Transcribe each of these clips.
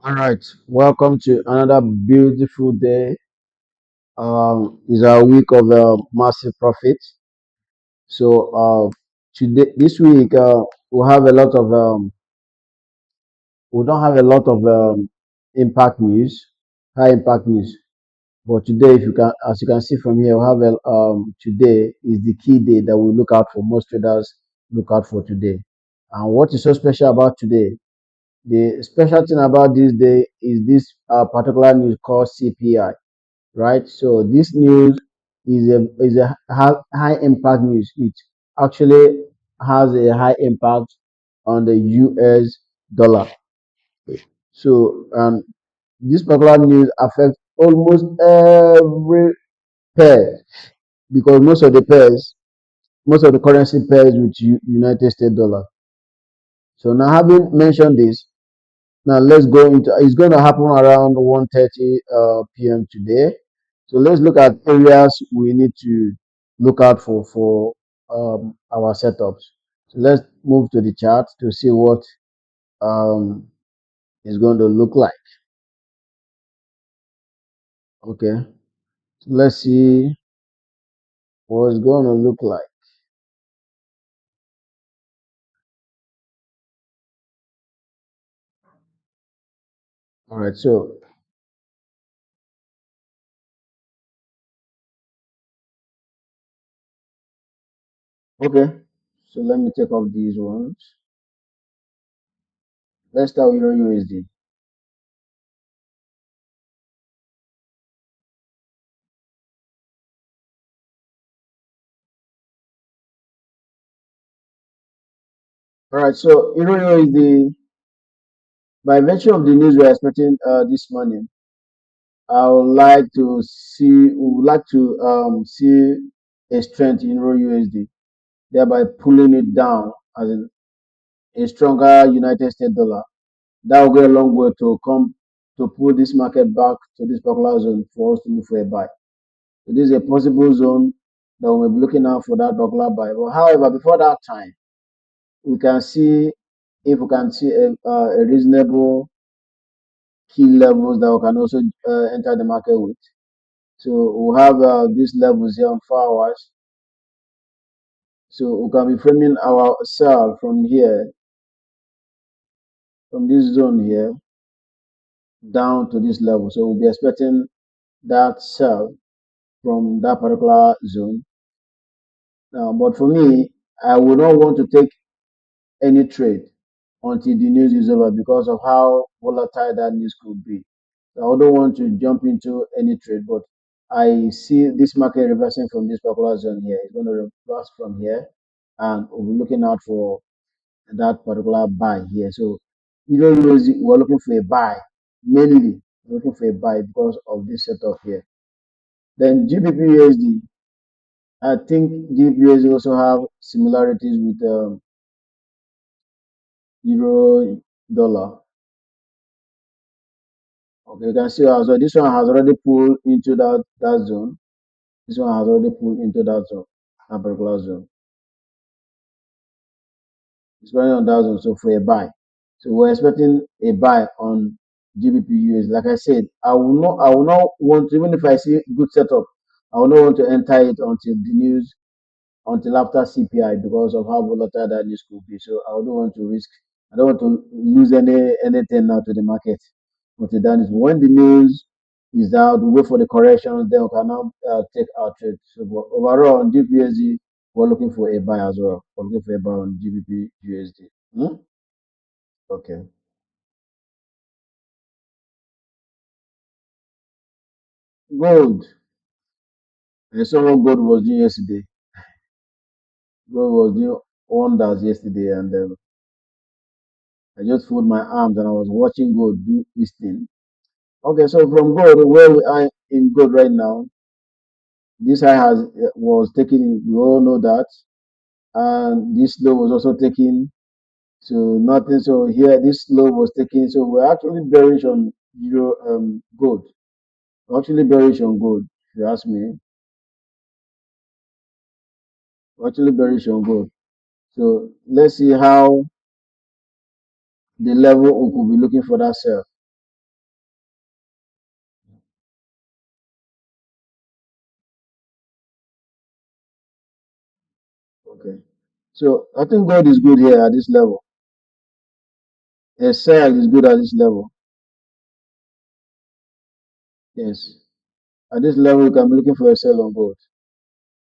All right, welcome to another beautiful day. Is a week of massive profit. So today, this week, we have a lot of we don't have a lot of impact news, high impact news. But today, if you can, as you can see from here, we have today is the key day that we look out for. Most traders look out for today. And what is so special about today? The special thing about this day is this particular news called CPI, right? So this news is a high impact news. It actually has a high impact on the US dollar. So this particular news affects almost every pair because most of the currency pairs with United States dollar. So now having mentioned this, now let's go into. It's going to happen around 1:30 p.m. today. So let's look at areas we need to look out for our setups. So let's move to the chart to see what um, is going to look like. Okay, so let's see what it's going to look like. All right, so okay, so let me take off these ones. Let's start with Euro USD. All right, so Euro USD, by virtue of the news we're expecting this morning, I would like to see, would like to see a strength in Euro USD, thereby pulling it down as in a stronger United States dollar. That will go a long way to come to pull this market back to this particular zone for us to look for a buy. So this is a possible zone that we'll be looking out for that particular buy. But however, before that time, we can see if we can see a reasonable key levels that we can also enter the market with. So we have these levels here on 4 hours. So we can be framing our sell from here, from this zone here, down to this level. So we'll be expecting that sell from that particular zone. Now, but for me, I would not want to take any trade until the news is over because of how volatile that news could be. So I don't want to jump into any trade, but I see this market reversing from this particular zone here. It's going to reverse from here, and we'll be looking out for that particular buy here. So you don't use it, we're looking for a buy, mainly looking for a buy because of this setup here. Then GBPUSD, I think GBPUSD also have similarities with Euro dollar. Okay, you can see also this one has already pulled into that zone. This one has already pulled into that zone, that particular zone. It's running on that zone, so for a buy. So we're expecting a buy on GBP Like I said, I will not want to, even if I see good setup, I will not want to enter it until the news, until after CPI because of how volatile that news could be. So I don't want to risk, I don't want to lose anything now to the market until that is when the news is out, we wait for the corrections, then we can now take our trade. So but overall on GBPSD, we're looking for a buy as well. We're looking for a buy on GBP USD. Hmm? Okay. Gold. I saw what gold was doing yesterday. Gold was doing wonders yesterday, and I just folded my arms and I was watching gold do this thing. Okay, so from gold, where we are in gold right now, this high has was taken. We all know that, and this low was also taken. So nothing. So here, this low was taken. So we're actually bearish on gold. We're actually bearish on gold. If you ask me, we're actually bearish on gold. So let's see how the level we could be looking for that sell. Okay. So I think gold is good here at this level. A sell is good at this level. Yes. At this level, you can be looking for a sell on gold.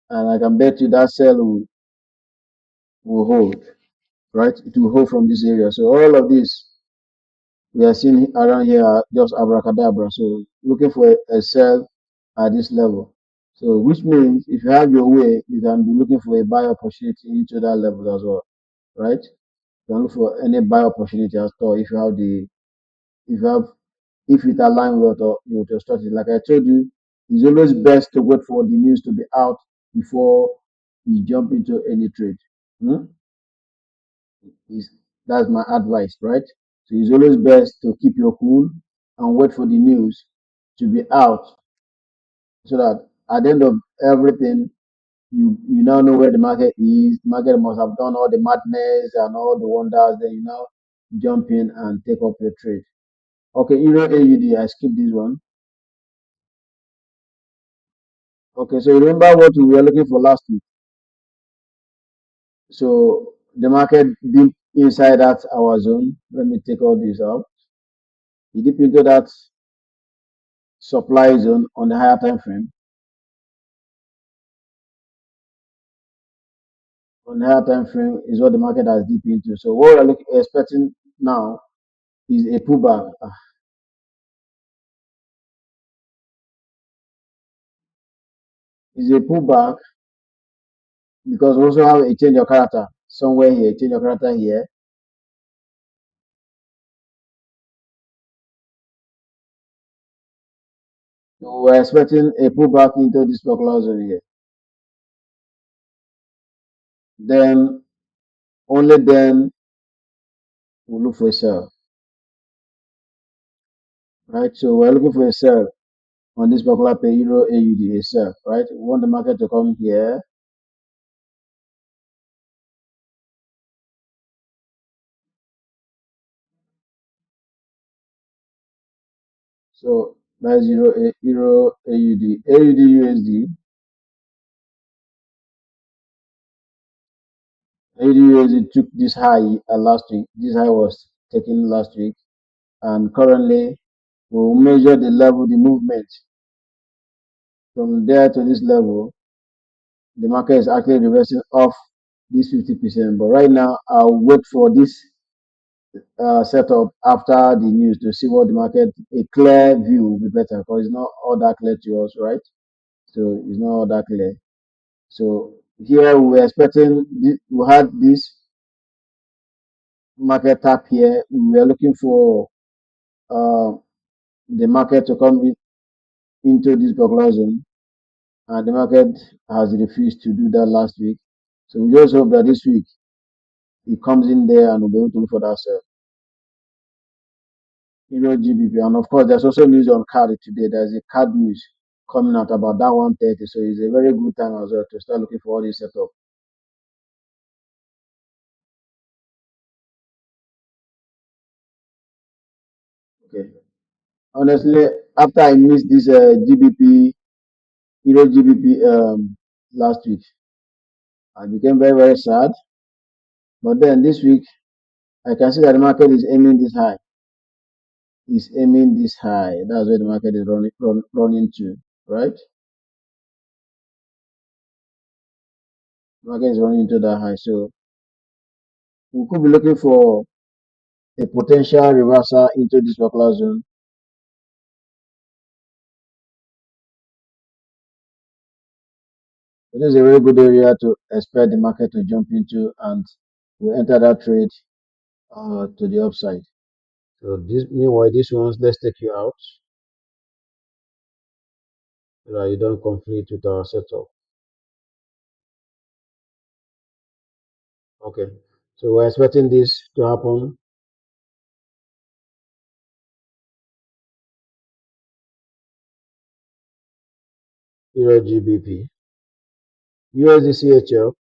And I can bet you that sell will hold, right? It will hold from this area. So all of this we are seeing around here are just abracadabra. So looking for a sell at this level. So which means if you have your way, you can be looking for a buy opportunity into that level as well, right? You can look for any buy opportunity at all if you have if you have if it aligns with your strategy. Like I told you, it's always best to wait for the news to be out before you jump into any trade. Hmm? Is That's my advice, right? So it's always best to keep your cool and wait for the news to be out so that at the end of everything, you now know where the market is. The market must have done all the madness and all the wonders. Then you now jump in and take up your trade. Okay, Euro AUD, I skipped this one. Okay, so remember what we were looking for last week. So the market dipped inside that our zone. Let me take all this out. It dipped into that supply zone on the higher time frame. On the higher time frame is what the market has dipped into. So what we're expecting now is a pullback. Is a pullback because we also have a change of character somewhere here, change of character here. So we're expecting a pullback into this particular zone here. Then only then we'll look for a sell. Right? So we're looking for a sell on this particular pair, Euro AUD, a sell, right? We want the market to come here. So that's Euro AUD, AUD USD. AUD USD took this high last week. This high was taken last week, and currently we'll measure the level, the movement from there to this level. The market is actually reversing off this 50%. But right now, I'll wait for this setup after the news to see what the market, a clear view will be better because it's not all that clear to us, right? So it's not all that clear. So here we were expecting, we had this market tap here. We were looking for uh, the market to come into this particular zone, and the market has refused to do that last week. So we just hope that this week it comes in there and we'll be able to look for that sell. GBP. And of course, there's also news on card today. There's a card news coming out about that 130. So it's a very good time as well to start looking for all this setup. Okay. Honestly, after I missed this GBP, GBP last week, I became very, very sad. But then this week, I can see that the market is aiming this high. It's aiming this high. That's where the market is running to, right? The market is running into that high. So we could be looking for a potential reversal into this particular zone. It is a very good area to expect the market to jump into, and we enter that trade to the upside. So this, meanwhile, these ones, let's take you out so that you don't conflict with our setup. Okay. So we're expecting this to happen. Euro GBP, USD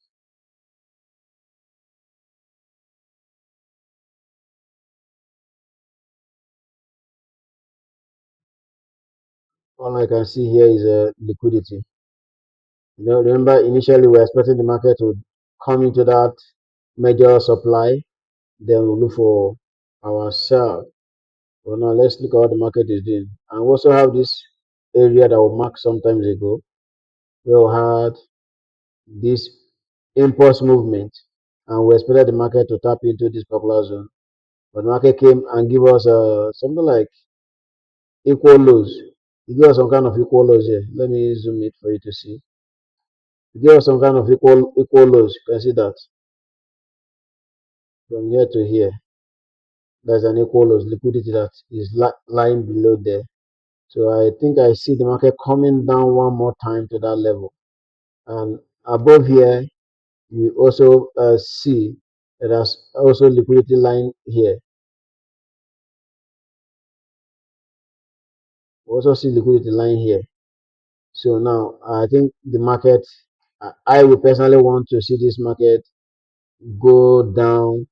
All I can see here is liquidity. Remember initially we were expecting the market to come into that major supply, then we'll look for our sell. So now let's look at what the market is doing. And we also have this area that we marked sometimes ago, where we had this impulse movement, and we expected the market to tap into this particular zone. But the market came and give us something like equal lows. It gave us some kind of equal lows here. Let me zoom it for you to see. It gave us some kind of equal lows. You can see that from here to here. There's an equal lows liquidity that is lying below there. So I think I see the market coming down one more time to that level. And above here, you also see that there's also liquidity line here. We also see liquidity line here. So now I think the market, I will personally want to see this market go down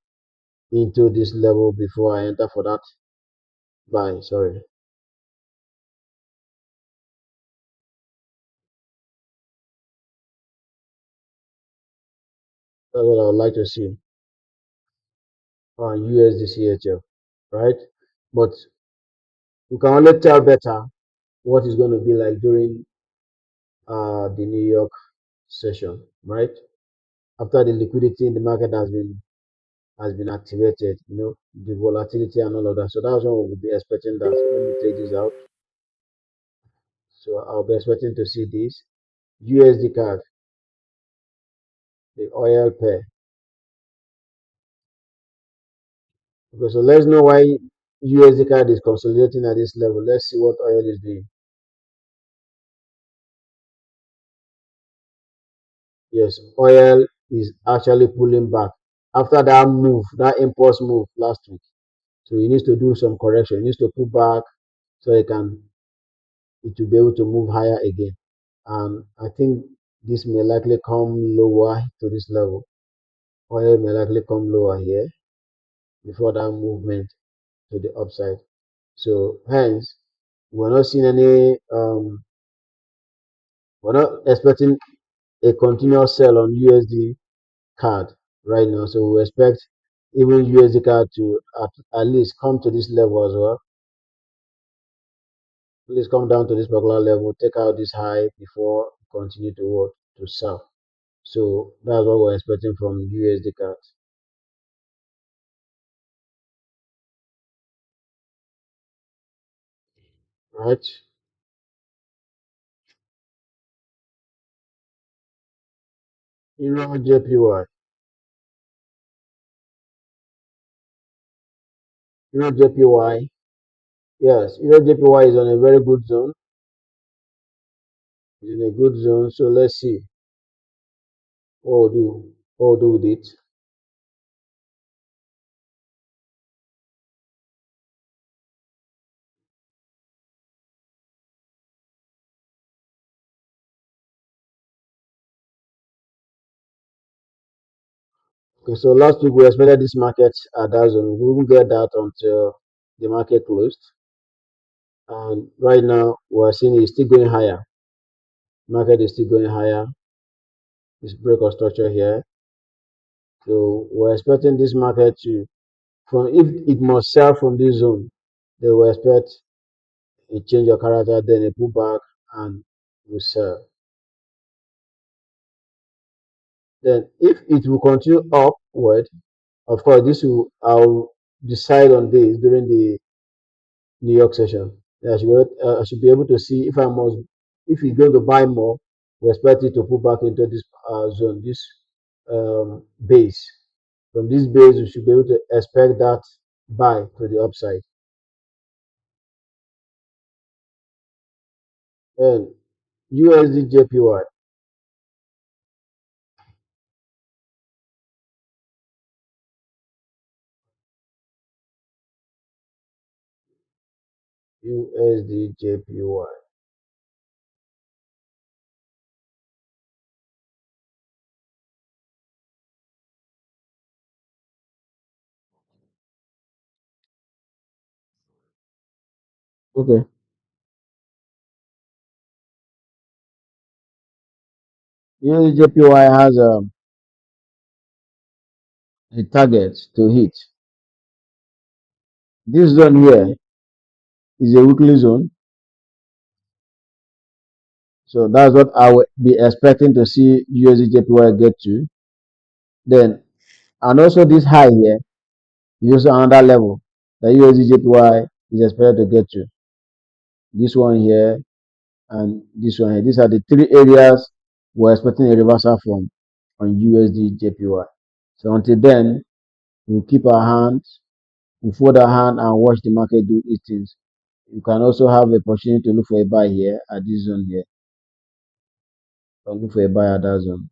into this level before I enter for that buy. Sorry, that's what I would like to see on USD right? But we can only tell better what is going to be like during the New York session, right? After the liquidity in the market has been activated, the volatility and all of that. So that's when we will be expecting that. So let me take this out. So I'll be expecting to see this USD card, the oil pair. Okay, so let's know why USD card is consolidating at this level. Let's see what oil is doing. Yes, oil is actually pulling back after that move, that impulse move last week. So he needs to do some correction. He needs to pull back so it will be able to move higher again. And I think this may likely come lower to this level. Oil may likely come lower here before that movement to the upside. So hence, we're not seeing any we're not expecting a continuous sell on USD card right now. So we expect even USD card to at least come to this level as well. Please come down to this particular level, take out this high before continue to work to sell. So that's what we're expecting from USD cards, right? Euro JPY, Euro JPY. Yes, Euro JPY is on a very good zone. It's in a good zone. So let's see what we'll do with it. Okay, so last week we expected this market at that zone. We won't get that until the market closed. And right now we're seeing it's still going higher. Market is still going higher. This break of structure here. So we're expecting this market to from if it must sell from this zone, they will expect a change of character, then a pullback and will sell. Then if it will continue upward, of course I'll decide on this during the New York session. I should be able to see if it's going to buy more, we expect it to pull back into this zone, this base. From this base, we should be able to expect that buy to the upside. And USD JPY, USD JPY. Okay. USD JPY has a target to hit. This zone here is a weekly zone. So that's what I would be expecting to see USD JPY get to. Then, and also this high here is also another level that USD JPY is expected to get to. This one here and this one here. These are the three areas we're expecting a reversal from on USD JPY. So until then, we'll keep our hands, we'll fold our hand and watch the market do its things. You can also have the opportunity to look for a buy here at this zone here. Or look for a buy at that zone.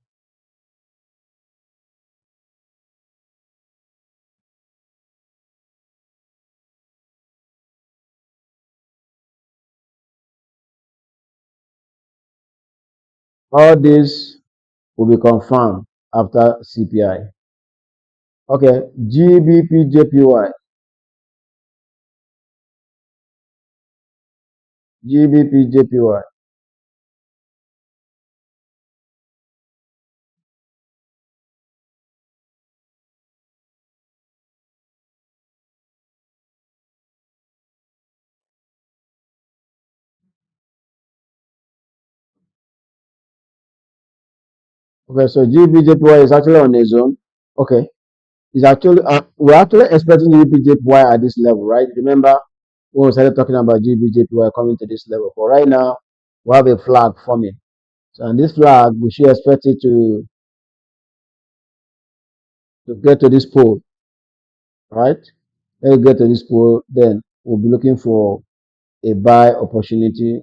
All this will be confirmed after CPI. Okay, GBPJPY. GBPJPY. Okay, so GBPJPY is actually on a zone. Okay, is actually we're actually expecting GBPJPY at this level, right? Remember when we started talking about GBPJPY coming to this level. But right now, we have a flag forming. So and this flag, we should expect it to get to this pole, right? When we get to this pole, then we'll be looking for a buy opportunity.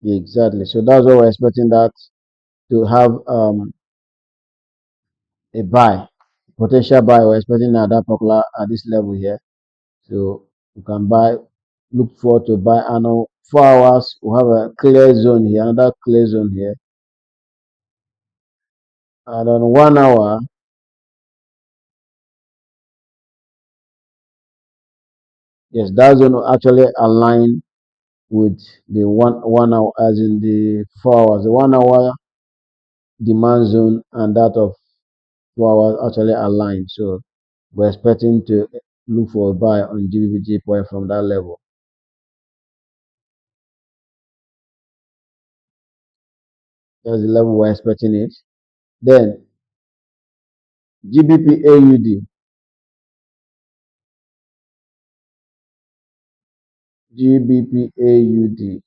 Exactly. So that's what we're expecting that to have a buy, potential buy. We're expecting at that particular at this level here. So you can buy, look forward to buy. And on 4 hours, we have a clear zone here, another clear zone here. And on 1 hour, yes, that zone will actually align with the one hour, as in the 4 hours. The 1 hour demand zone and that of 4 hours actually align. So we're expecting to look for a buy on GBP point from that level. That's the level we're expecting it. Then GBP AUD. GBP AUD.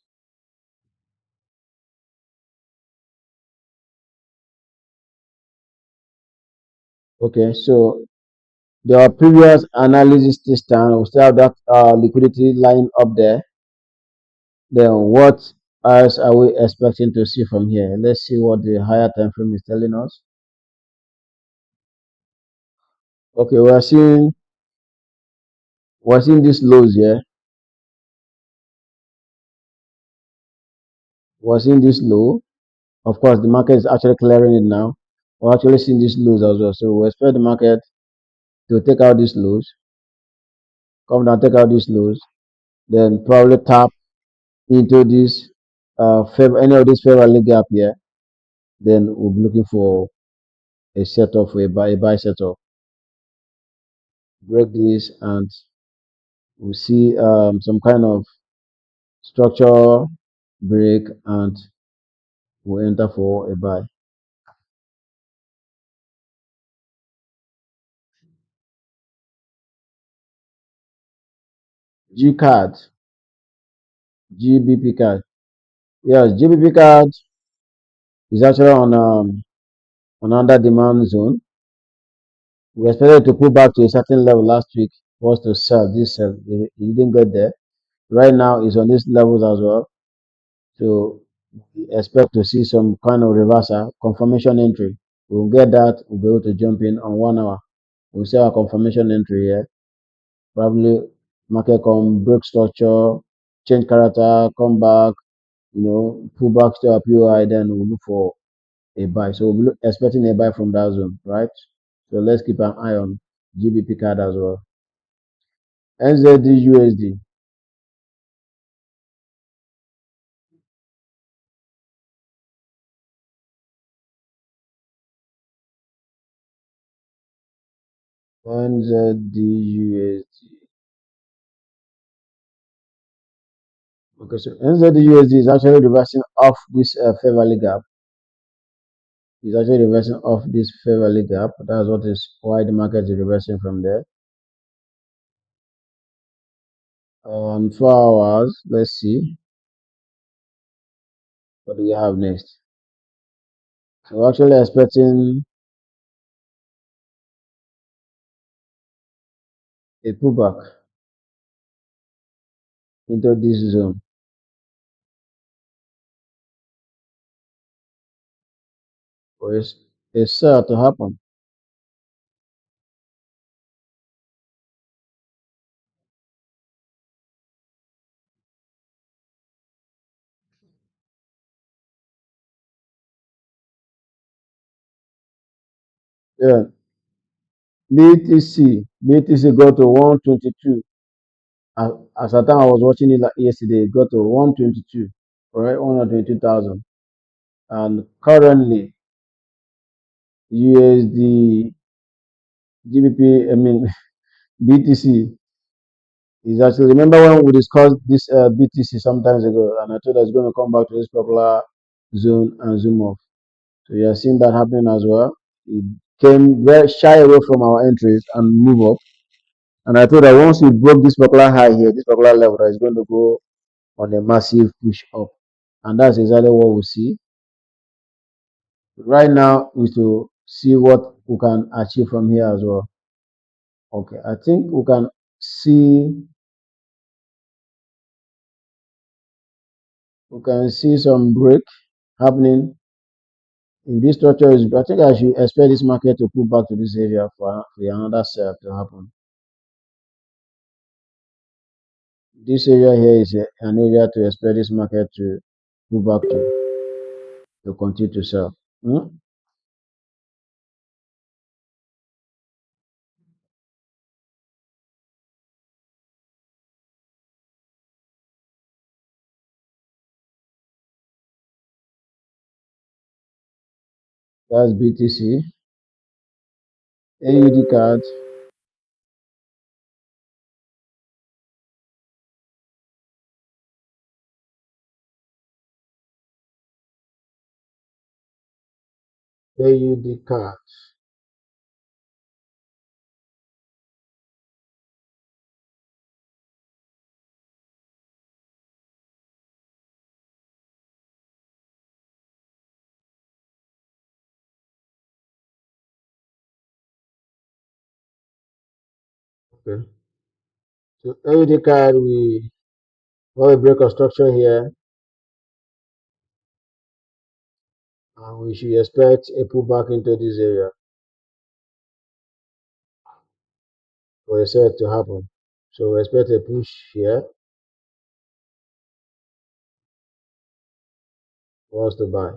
Okay, so there are previous analysis this time. We still have that liquidity line up there. Then what else are we expecting to see from here? Let's see what the higher time frame is telling us. Okay, we're seeing these lows here. We're seeing this low. Of course, the market is actually clearing it now. We're actually seeing these lows as well. So we expect the market to take out these lows, come down, take out these lows, then probably tap into this any of this fair value gap here. Then we'll be looking for a setup for a buy setup. Break this and we'll see some kind of structure break and we'll enter for a buy. G card, GBP card. Yes, GBP card is actually on under demand zone. We expected to pull back to a certain level last week for us to sell this sell. It didn't get there. Right now it's on these levels as well. So we expect to see some kind of reversal, confirmation entry. We'll get that, we'll be able to jump in on 1 hour. We'll see our confirmation entry here. Probably market come break structure, change character, come back, pull back to a POI, then we'll look for a buy. So we'll be expecting a buy from that zone, right? So let's keep an eye on GBP card as well. NZD USD. NZDUSD. Okay, so NZDUSD is actually reversing off this fair value gap. It's actually reversing off this fair value gap. That's what is why the market is reversing from there. On 4 hours, let's see what do we have next. So we're actually expecting a pullback into this zone for a sell to happen. Yeah, BTC got to 122. As at time I was watching it yesterday, it got to 122, right? 122,000. And currently, USD, GBP, I mean, BTC is actually, remember when we discussed this BTC sometimes ago, and I told us it's going to come back to this popular zone and zoom off. So you are seeing that happening as well. It came very shy away from our entries and move up. And I thought that once we broke this popular high here, this popular level, that is going to go on a massive push up. And that's exactly what we see. Right now is to see what we can achieve from here as well. Okay, I think we can see some break happening in this structure. Is I think I should expect this market to pull back to this area for another sell to happen. This area here is an area to expect this market to pull back to continue to sell. Hmm? That's BTC, AUD card, AUD card. Okay. So AUD card, we have a break of structure here, and we should expect a pullback into this area for a sell to happen. So we expect a push here for us to buy.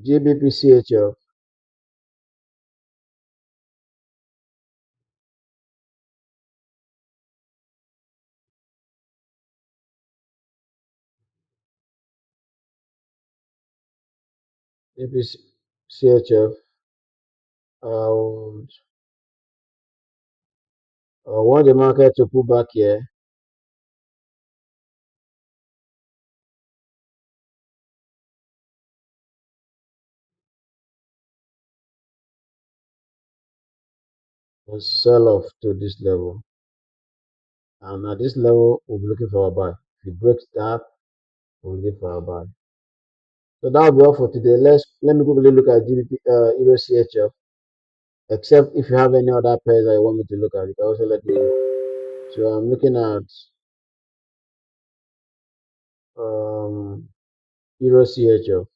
GBPCHF, GBPCHF, uh, want the market to pull back here. And sell off to this level. And at this level, we'll be looking for a buy. If it breaks that, we'll be looking for a buy. So that'll be all for today. Let me quickly look at GBP Euro except if you have any other pairs that you want me to look at, you can also let me know. So I'm looking at um Euro CHF.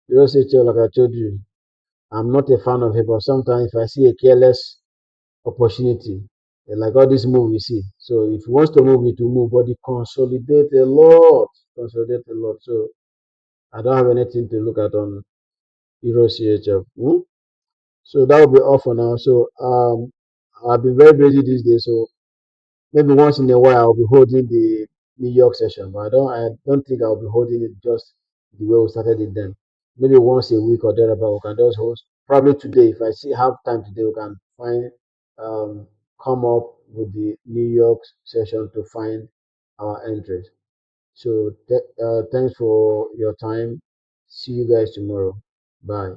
Euro CHF, like I told you, I'm not a fan of it, but sometimes if I see a careless opportunity, like all this move we see. So if it wants to move, it will move, but it consolidate a lot. Consolidate a lot. So I don't have anything to look at on Euro CHF. Hmm? So that will be all for now. So I've been very busy these days. So maybe once in a while I'll be holding the New York session, but I don't think I'll be holding it just the way we started it then. maybe once a week or thereabout. We can just host. Probably today, if I see have time today, we can find come up with the New York session to find our entries. So thanks for your time. See you guys tomorrow. Bye.